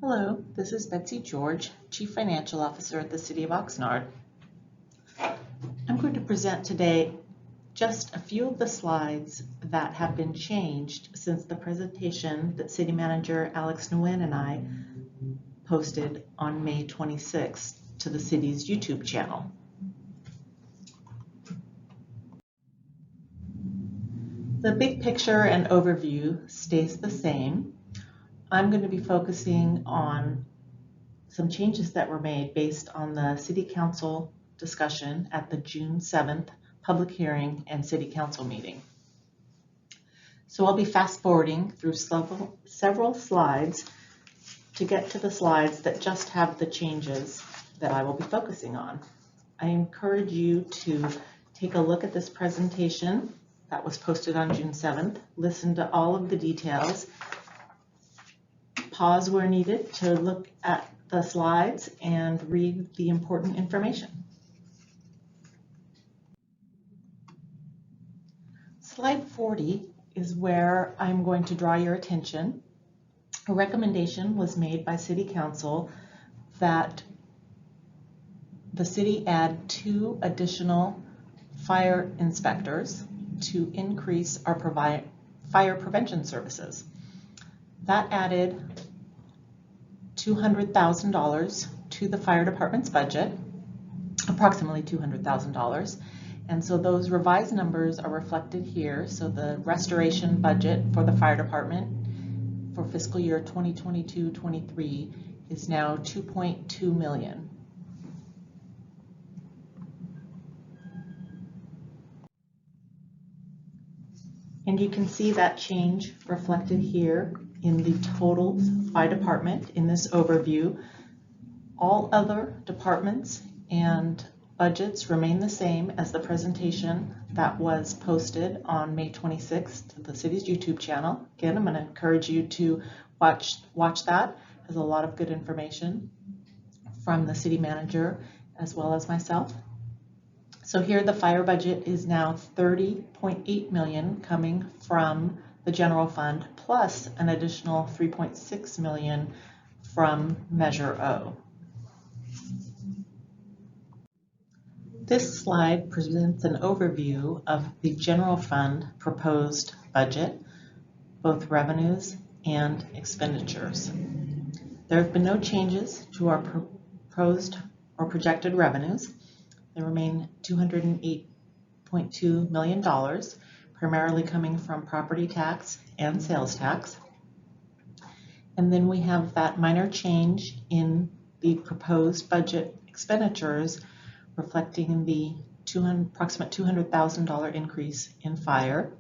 Hello, this is Betsy George, Chief Financial Officer at the City of Oxnard. I'm going to present today just a few of the slides that have been changed since the presentation that City Manager Alex Nguyen and I posted on May 26th to the city's YouTube channel. The big picture and overview stays the same. I'm going to be focusing on some changes that were made based on the City Council discussion at the June 7th public hearing and City Council meeting. So I'll be fast forwarding through several slides to get to the slides that just have the changes that I will be focusing on. I encourage you to take a look at this presentation that was posted on June 7th, listen to all of the details, pause where needed to look at the slides and read the important information. Slide 40 is where I'm going to draw your attention. A recommendation was made by City Council that the city add 2 additional fire inspectors to increase our fire prevention services. That added $200,000 to the fire department's budget, approximately $200,000. And so those revised numbers are reflected here. So the restoration budget for the fire department for fiscal year 2022-23 is now $2.2 million. And you can see that change reflected here in the total by department in this overview. All other departments and budgets remain the same as the presentation that was posted on May 26th to the city's YouTube channel. Again, I'm going to encourage you to watch that. It has a lot of good information from the city manager as well as myself. So here the fire budget is now $30.8 million coming from the general fund plus an additional $3.6 million from Measure O. This slide presents an overview of the general fund proposed budget, both revenues and expenditures. There have been no changes to our proposed or projected revenues. They remain $208.2 million, primarily coming from property tax and sales tax. And then we have that minor change in the proposed budget expenditures reflecting the approximate $200,000 increase in fire.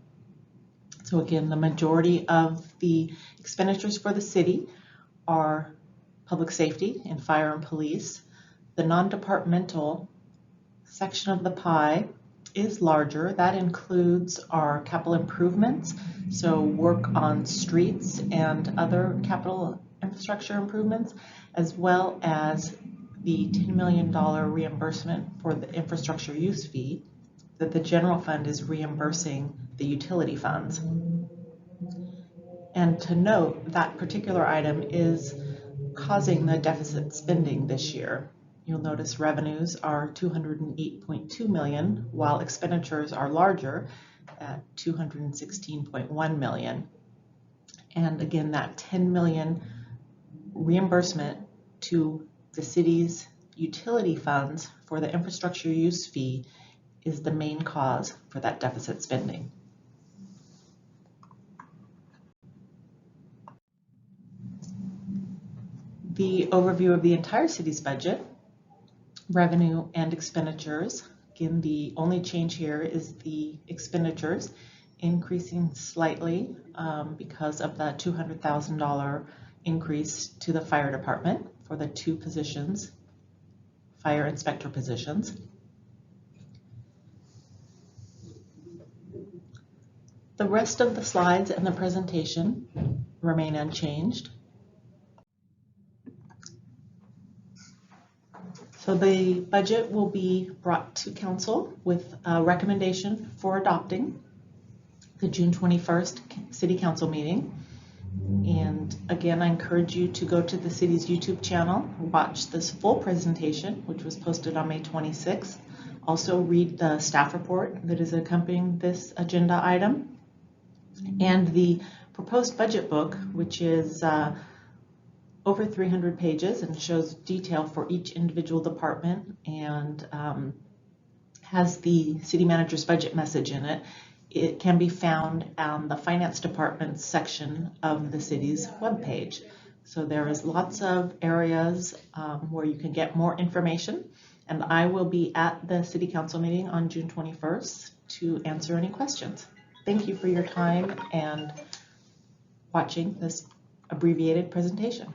So again, the majority of the expenditures for the city are public safety and fire and police. The non-departmental section of the pie is larger. That includes our capital improvements, so work on streets and other capital infrastructure improvements, as well as the $10 million reimbursement for the infrastructure use fee that the general fund is reimbursing the utility funds. And to note, that particular item is causing the deficit spending this year. You'll notice revenues are $208.2 million, while expenditures are larger at $216.1 million. And again, that $10 million reimbursement to the city's utility funds for the infrastructure use fee is the main cause for that deficit spending. The overview of the entire city's budget, revenue and expenditures. Again, the only change here is the expenditures increasing slightly because of the $200,000 increase to the fire department for the 2 positions, fire inspector positions. The rest of the slides and the presentation remain unchanged. So the budget will be brought to council with a recommendation for adopting the June 21st City Council meeting. And again, I encourage you to go to the city's YouTube channel, watch this full presentation, which was posted on May 26th. Also read the staff report that is accompanying this agenda item, and the proposed budget book, which is over 300 pages and shows detail for each individual department, and has the city manager's budget message in it. It can be found on the finance department section of the city's webpage. So there is lots of areas where you can get more information, and I will be at the city council meeting on June 21st to answer any questions. Thank you for your time and watching this abbreviated presentation.